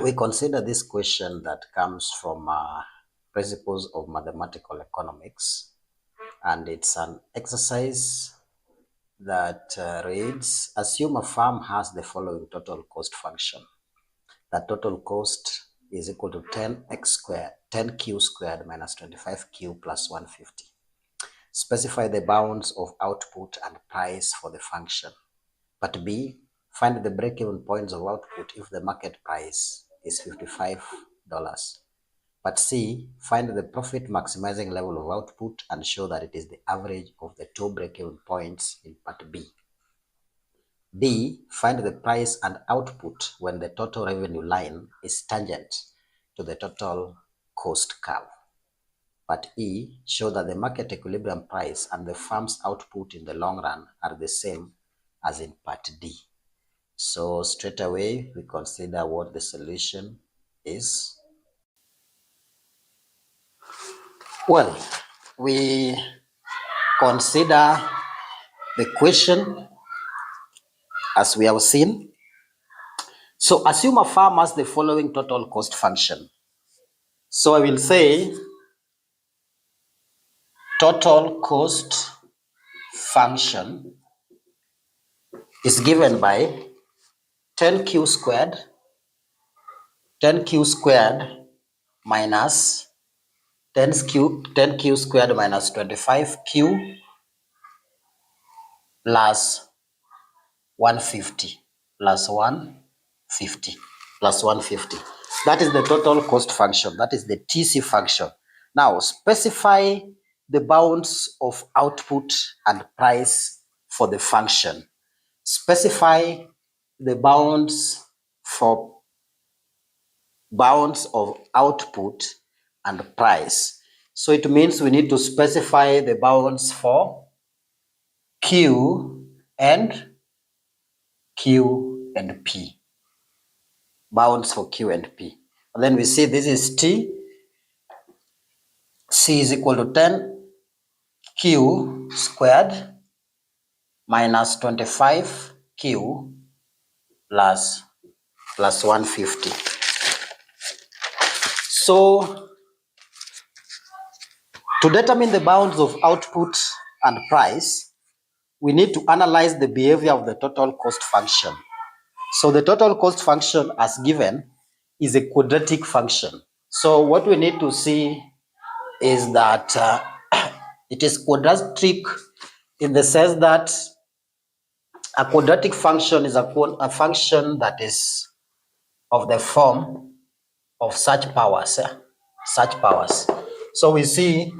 we consider this question that comes from Principles of Mathematical Economics, and it's an exercise that reads, assume a firm has the following total cost function. That total cost is equal to 10x squared, 10q squared minus 25q plus 150. Specify the bounds of output and price for the function. But B, find the break-even points of output if the market price is $55. But C, find the profit maximizing level of output and show that it is the average of the two break-even points in part B. D, find the price and output when the total revenue line is tangent to the total cost curve. But E, show that the market equilibrium price and the firm's output in the long run are the same as in part D. So straight away, we consider what the solution is. Well, we consider the question as we have seen. So assume a firm has the following total cost function. So I will say total cost function is given by 10q squared minus 10q squared minus 25q plus 150 plus 150 plus 150. That is the total cost function. That is the TC function. Now specify the bounds of output and price for the function. Specify the bounds of output and price. So it means we need to specify the bounds for Q and P. Bounds for Q and P. And then we see this is T. C is equal to 10Q squared minus 25Q plus 150. So to determine the bounds of output and price, we need to analyze the behavior of the total cost function. So the total cost function as given is a quadratic function. So what we need to see is that it is quadratic in the sense that a quadratic function is a function that is of the form of such powers. So we see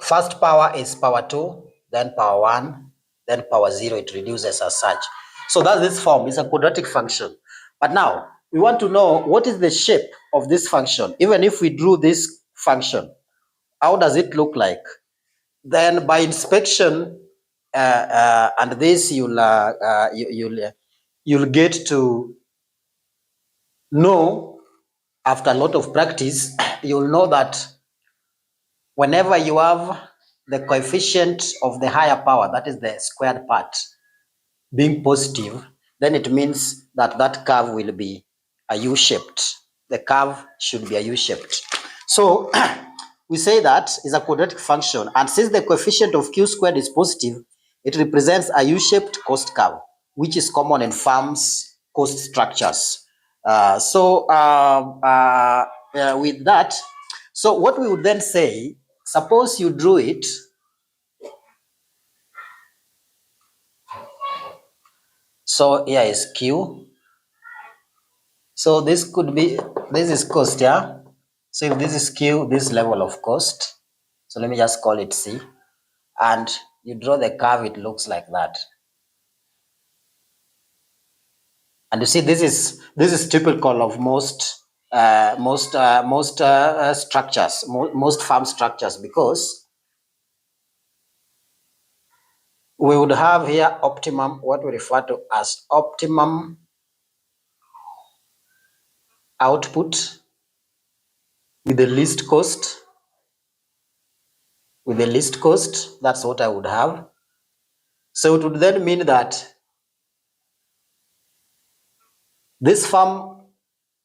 first power is power 2, then power 1, then power 0. It reduces as such. So that's this form. It's a quadratic function. But now we want to know what is the shape of this function. Even if we drew this function, how does it look like? Then by inspection and this, you'll get to know after a lot of practice. You'll know that whenever you have the coefficient of the higher power, that is the squared part, being positive, then it means that that curve will be a U-shaped. The curve should be a U-shaped. So we say that is a quadratic function, and since the coefficient of Q squared is positive, it represents a U-shaped cost curve, which is common in firms' cost structures. With that, so what we would then say, suppose you drew it so here is Q. So this could be, this is cost, yeah? So if this is Q, this level of cost, so let me just call it C, and you draw the curve, it looks like that. And you see, this is typical of most structures, most farm structures, because we would have here optimum, what we refer to as optimum output with the least cost. With the least cost, that's what I would have. So it would then mean that This firm,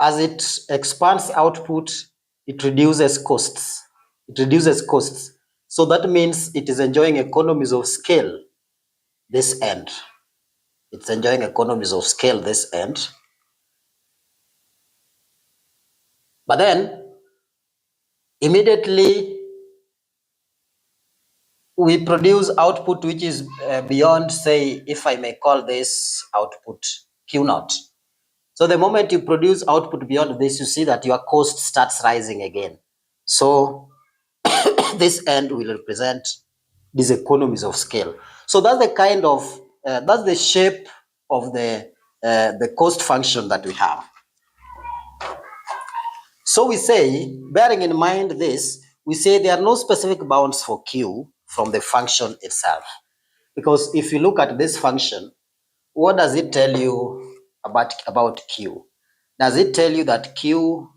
as it expands output, it reduces costs. It reduces costs. So that means it is enjoying economies of scale this end. It's enjoying economies of scale this end. But then immediately we produce output which is beyond, say, if I may call this output Q naught. So the moment you produce output beyond this, you see that your cost starts rising again. So this end will represent these economies of scale. So that's the kind of, that's the shape of the cost function that we have. So we say, bearing in mind this, we say there are no specific bounds for Q from the function itself. Because if you look at this function, what does it tell you about Q? Does it tell you that Q,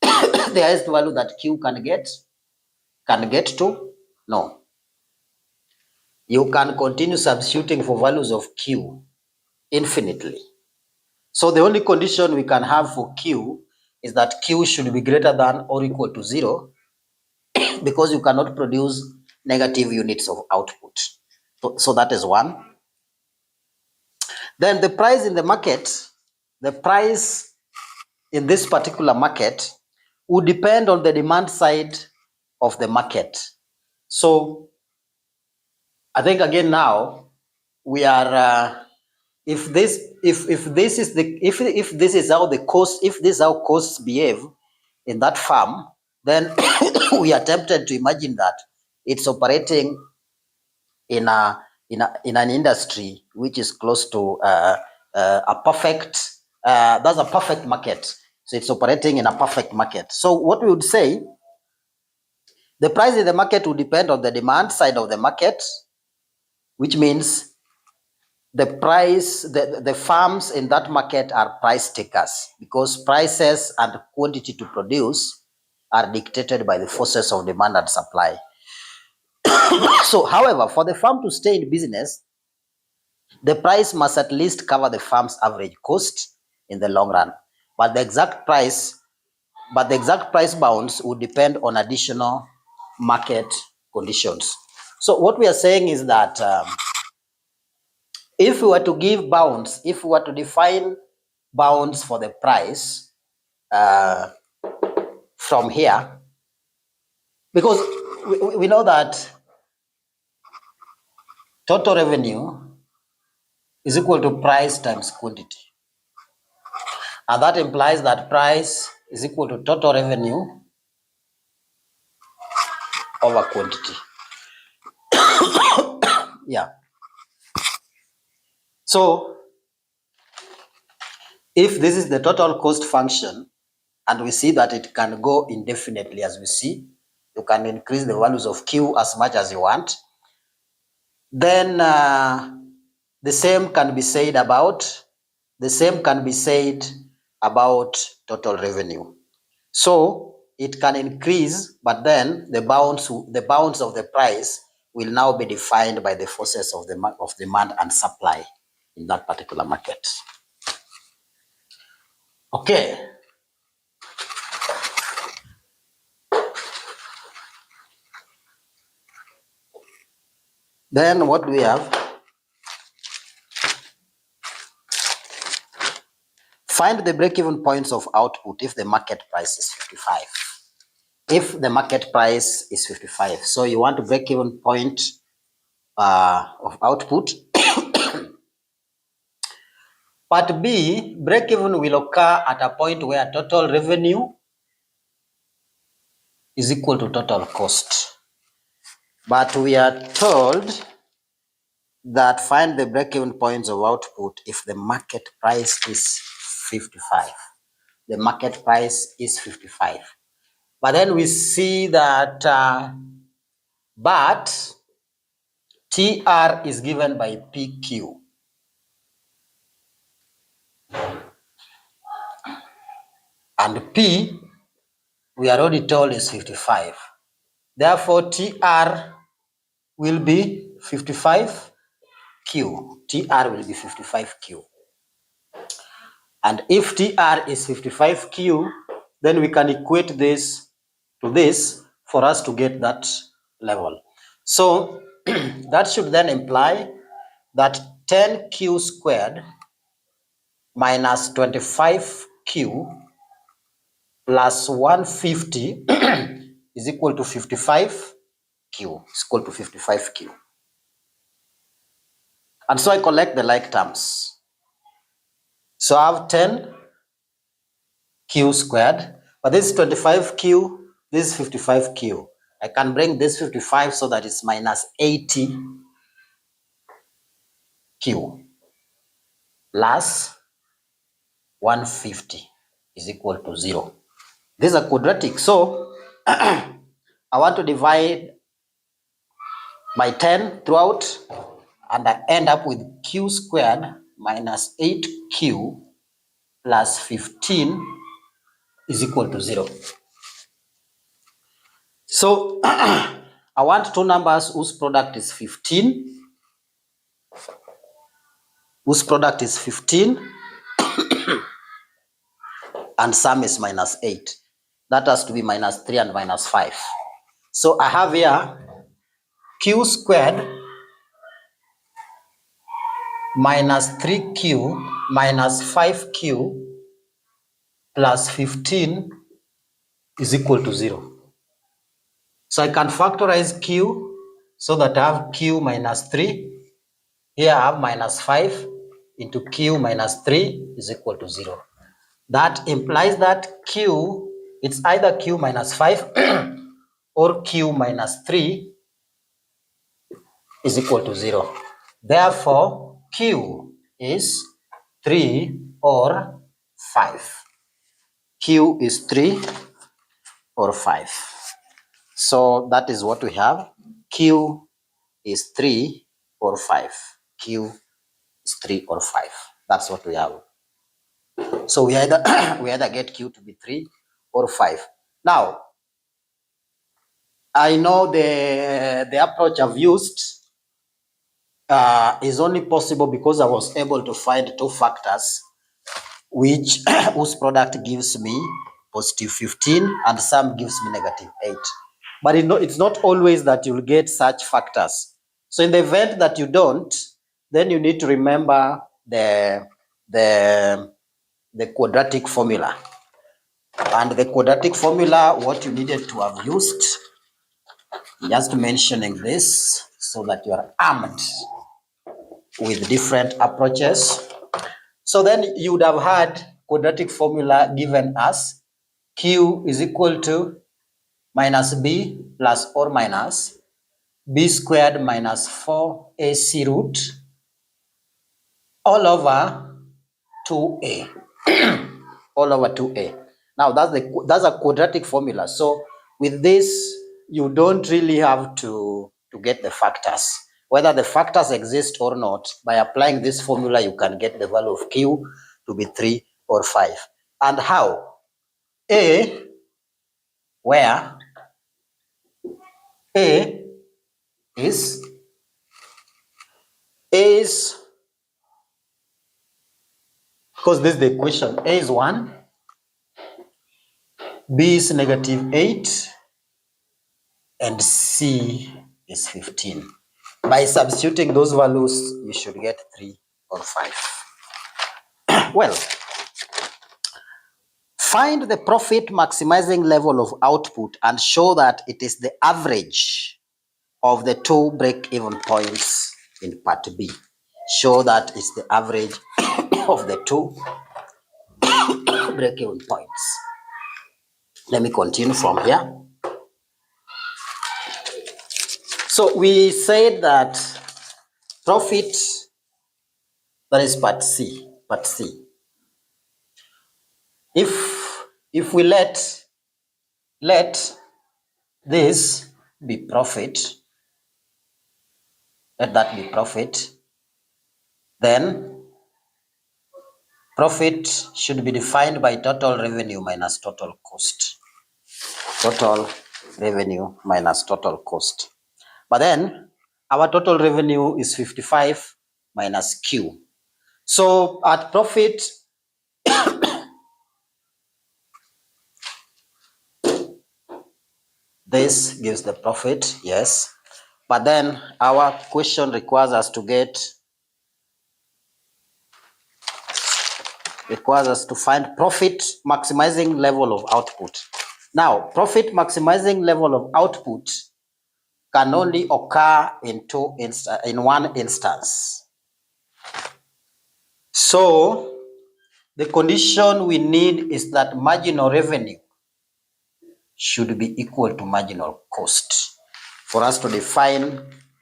the highest value that Q can get to? No. You can continue substituting for values of Q infinitely. So the only condition we can have for Q is that Q should be greater than or equal to 0, because you cannot produce negative units of output. So that is one. Then the price in the market, the price in this particular market would depend on the demand side of the market. So I think again now we are if this is how the cost, if this is how costs behave in that farm, then we are tempted to imagine that it's operating in an industry which is close to a perfect, that's a perfect market. So it's operating in a perfect market. So what we would say, the price in the market will depend on the demand side of the market, which means the price, the farms in that market are price takers, because prices and quantity to produce are dictated by the forces of demand and supply. So, however, for the farm to stay in business, the price must at least cover the farm's average cost in the long run. But the exact price bounds would depend on additional market conditions. So what we are saying is that if we were to give bounds, if we were to define bounds for the price from here, because we know that total revenue is equal to price times quantity. And that implies that price is equal to total revenue over quantity. Yeah. So if this is the total cost function, and we see that it can go indefinitely, as we see, you can increase the values of Q as much as you want, then the same can be said about total revenue. So it can increase, but then the bounds of the price will now be defined by the forces of demand and supply in that particular market. Okay. Then what do we have? Find the break-even points of output if the market price is 55. If the market price is 55, so you want a break-even point of output. Part B, break-even will occur at a point where total revenue is equal to total cost. But we are told that find the break-even points of output if the market price is 55. The market price is 55. But then we see that but TR is given by PQ. And P, we are already told, is 55. Therefore, TR will be 55Q. TR will be 55Q. And if TR is 55Q, then we can equate this to this for us to get that level. So that should then imply that 10Q squared minus 25Q plus 150 is equal to 55Q. Is equal to 55Q. And so I collect the like terms. So I have 10Q squared, but this is 25Q, this is 55Q. I can bring this 55 so that it's minus 80Q plus 150 is equal to 0. These are quadratic. So I want to divide by 10 throughout, and I end up with Q squared minus 8Q plus 15 is equal to 0. So I want two numbers whose product is 15, and sum is minus 8. That has to be minus 3 and minus 5. So I have here Q squared minus 3Q minus 5Q plus 15 is equal to 0. So I can factorize Q so that I have Q minus 3. Here I have minus 5 into Q minus 3 is equal to 0. That implies that Q, it's either Q minus 5 or Q minus 3 is equal to 0. Therefore, Q is 3 or 5. Q is 3 or 5. So that is what we have. Q is 3 or 5. Q is 3 or 5. That's what we have. So we either get Q to be 3 or 5. Now, I know the approach I've used is only possible because I was able to find two factors which whose product gives me positive 15 and sum gives me negative 8. But it's not always that you'll get such factors. So in the event that you don't, then you need to remember the quadratic formula. And the quadratic formula, what you needed to have used, just mentioning this so that you are armed with different approaches. So then you would have had quadratic formula given as Q is equal to minus B plus or minus B squared minus 4AC root all over 2A. All over 2A. Now that's a quadratic formula. So with this, you don't really have to get the factors. Whether the factors exist or not, by applying this formula, you can get the value of Q to be 3 or 5. And how? Where A is because this is the equation. A is 1, B is negative 8, and C is 15. By substituting those values, you should get 3 or 5. Well, find the profit maximizing level of output and show that it is the average of the two break-even points in part B. Show that it's the average of the two break-even points. Let me continue from here. So we said that profit, that is part C. If we let this be profit, let that be profit, then profit should be defined by total revenue minus total cost. Total revenue minus total cost. But then our total revenue is 55 minus Q. So at profit, This gives the profit, yes. But then our question requires us to find profit maximizing level of output. Now, profit maximizing level of output can only occur in one instance. So the condition we need is that marginal revenue should be equal to marginal cost for us to define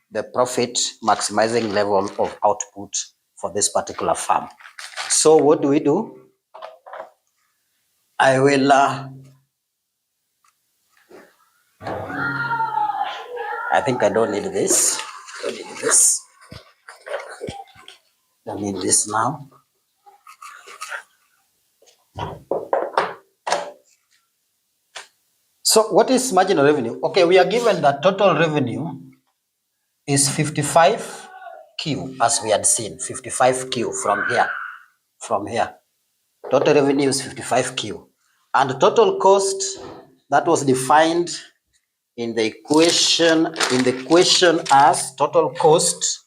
the profit maximizing level of output for this particular farm. So what do? I will, I think I don't need this. Don't need this now. So what is marginal revenue? Okay, we are given that total revenue is 55Q, as we had seen, 55Q from here. Total revenue is 55Q. And total cost, that was defined in the equation as total cost.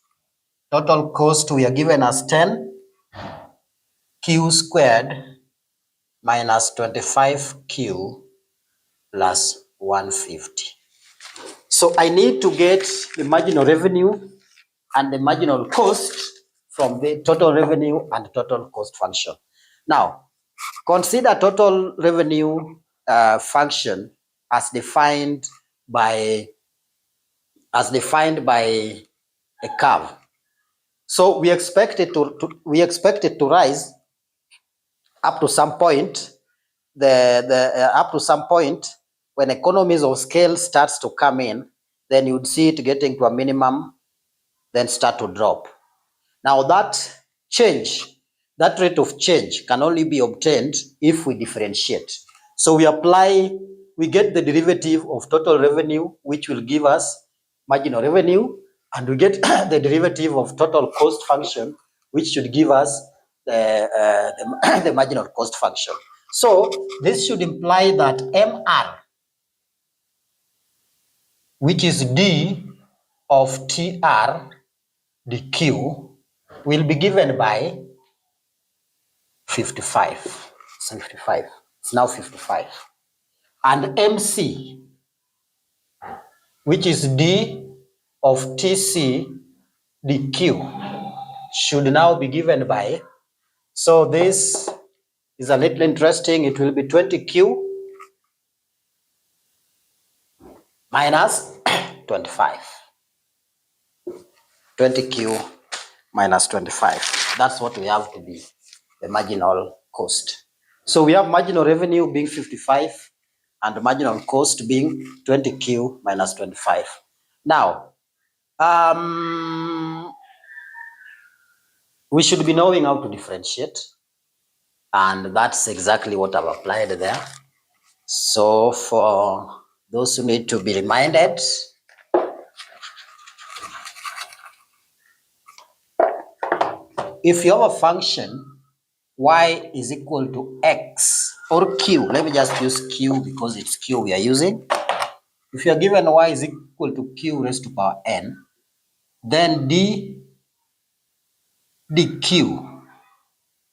Total cost we are given as 10Q squared minus 25Q plus 150. So I need to get the marginal revenue and the marginal cost from the total revenue and total cost function. Now, consider total revenue function as defined by a curve. So we expect it to rise up to some point. Up to some point, when economies of scale starts to come in, then you'd see it getting to a minimum, then start to drop. Now that rate of change can only be obtained if we differentiate. So we get the derivative of total revenue, which will give us marginal revenue, and we get the derivative of total cost function, which should give us the marginal cost function. So this should imply that MR, which is D of TR dQ, will be given by 55. It's now 55. And MC, which is D of TC dQ, should now be given by, so this is a little interesting, it will be 20Q minus 25. 20Q minus 25. That's what we have to be the marginal cost. So we have marginal revenue being 55 and marginal cost being 20Q minus 25. Now, we should be knowing how to differentiate, and that's exactly what I've applied there. So for those who need to be reminded, if you have a function y is equal to x or q, let me just use q because it's q we are using. If you are given y is equal to q raised to power n, then dq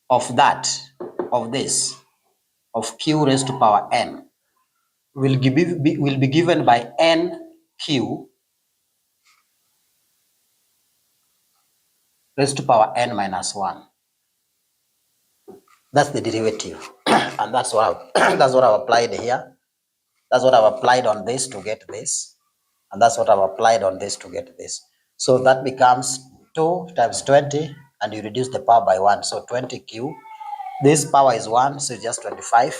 of q raised to power n will be given by nq raised to power n minus 1. That's the derivative, and that's what I've applied here. That's what I've applied on this to get this, and that's what I've applied on this to get this. So that becomes 2 times 20, and you reduce the power by 1. So 20q. This power is 1, so it's just 25.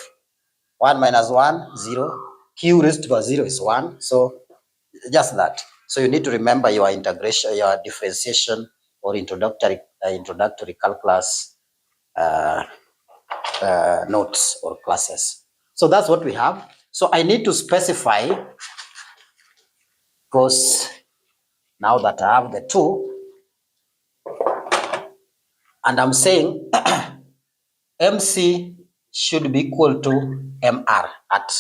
1 minus 1, 0. Q raised to power 0 is 1. So just that. So you need to remember your integration, your differentiation, or introductory calculus notes or classes. So that's what we have. So I need to specify, because now that I have the two, and I'm saying MC should be equal to MR at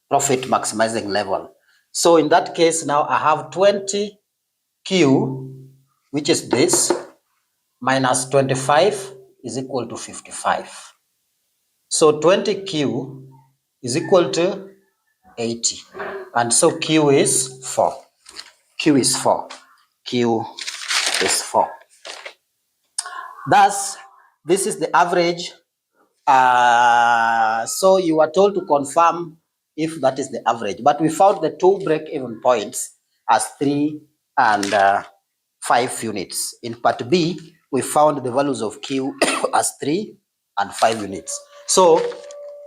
profit maximizing level. So in that case, now I have 20Q, which is this, minus 25 is equal to 55. So 20Q is equal to 80. And so Q is 4. Q is 4. Q is 4. Thus, this is the average. So you are told to confirm if that is the average. But we found the two break-even points as 3 and 5 units. In part B, we found the values of Q as 3 and 5 units. So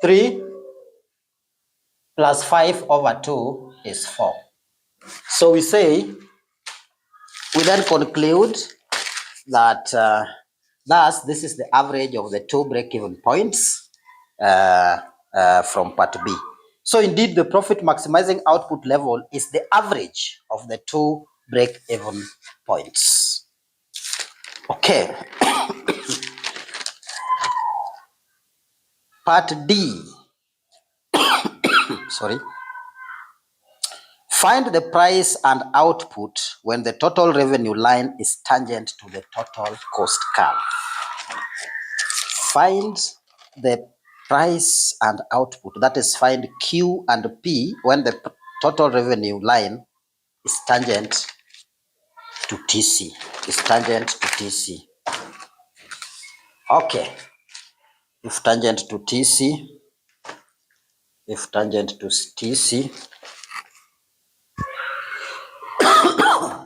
3 plus 5 over 2 is 4. So we then conclude that thus this is the average of the two break-even points from part B. So indeed, the profit maximizing output level is the average of the two break-even points. Okay. Part D. Sorry. Find the price and output when the total revenue line is tangent to the total cost curve. Find the price and output, that is, find Q and P when the total revenue line is tangent to TC. Is tangent to TC. Okay. If tangent to TC,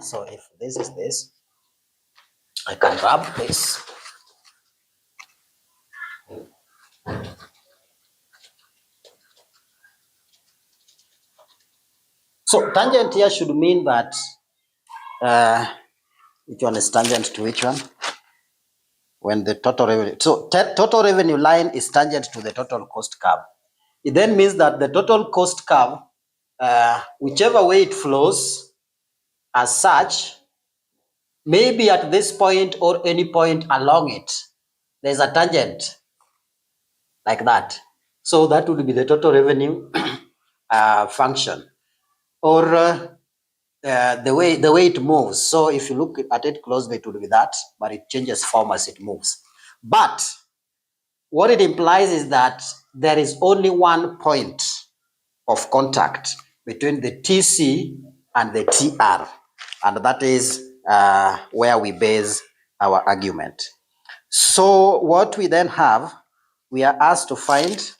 so if this is this, I can grab this. So tangent here should mean that which one is tangent to which one? When the total revenue, so total revenue line is tangent to the total cost curve. It then means that the total cost curve, whichever way it flows, as such, maybe at this point or any point along it, there's a tangent like that. So that would be the total revenue function, or the way it moves. So if you look at it closely, it would be that, but it changes form as it moves. But what it implies is that there is only one point of contact between the TC and the TR, and that is where we base our argument. So what we then have, we are asked to find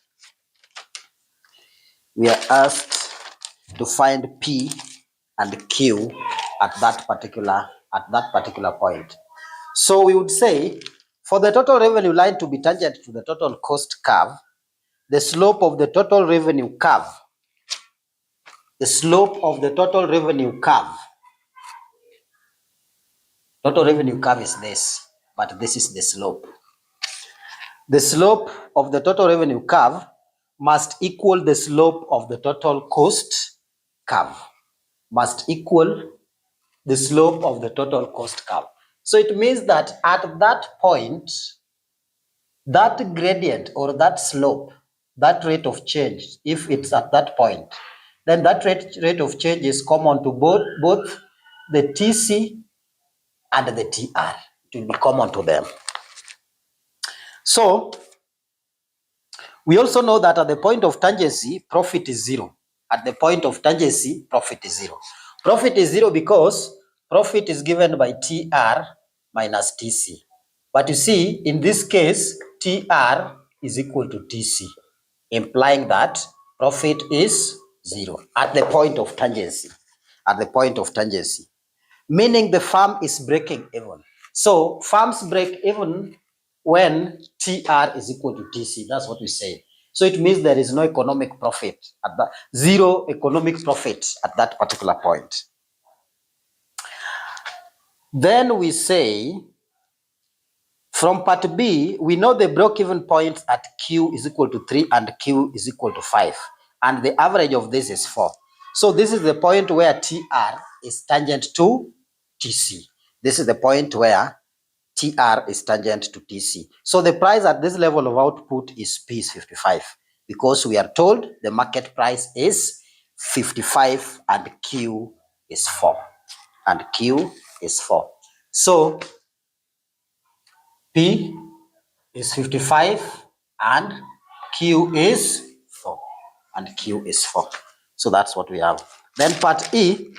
P and Q at that particular point. So we would say, for the total revenue line to be tangent to the total cost curve, the slope of the total revenue curve, total revenue curve is this, but this is the slope. The slope of the total revenue curve must equal the slope of the total cost curve. So it means that at that point, that gradient or that slope, that rate of change, if it's at that point, then that rate of change is common to both the TC and the TR. It will be common to them. So we also know that at the point of tangency, profit is zero. At the point of tangency, profit is zero. Profit is zero because profit is given by TR minus TC. But you see, in this case, TR is equal to TC, implying that profit is zero at the point of tangency. Meaning the firm is breaking even. So firms break even when TR is equal to TC. That's what we say. So it means there is no economic profit at that, zero economic profit at that particular point. Then we say, from part B, we know the break-even point at Q is equal to 3 and Q is equal to 5. And the average of this is 4. So this is the point where TR is tangent to TC. This is the point where TR is tangent to TC. So the price at this level of output is P is 55, because we are told the market price is 55 and Q is 4. And Q is 4. So P is 55 and Q is 4. And Q is 4. So that's what we have. Then part E,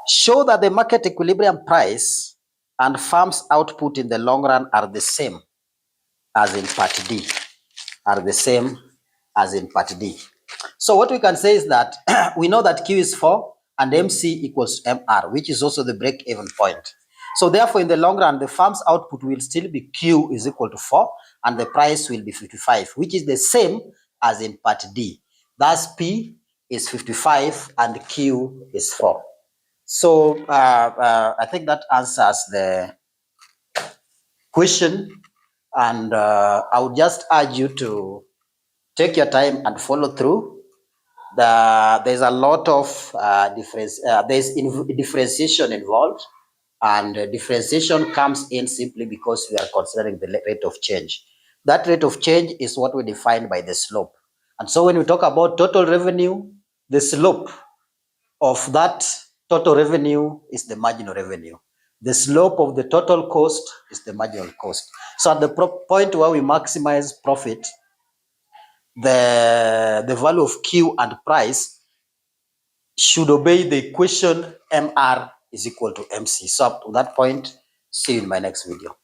show that the market equilibrium price and firm's output in the long run are the same as in part D. Are the same as in part D. So what we can say is that we know that Q is 4 and MC equals MR, which is also the break-even point. So therefore, in the long run, the firm's output will still be Q is equal to 4 and the price will be 55, which is the same as in part D. Thus, P is 55 and Q is 4. So I think that answers the question, and I would just urge you to take your time and follow through. There's a lot of differentiation involved, and differentiation comes in simply because we are considering the rate of change. That rate of change is what we define by the slope. And so when we talk about total revenue, the slope of that total revenue is the marginal revenue. The slope of the total cost is the marginal cost. So at the point where we maximize profit, the value of Q and price should obey the equation MR is equal to MC. So up to that point, see you in my next video.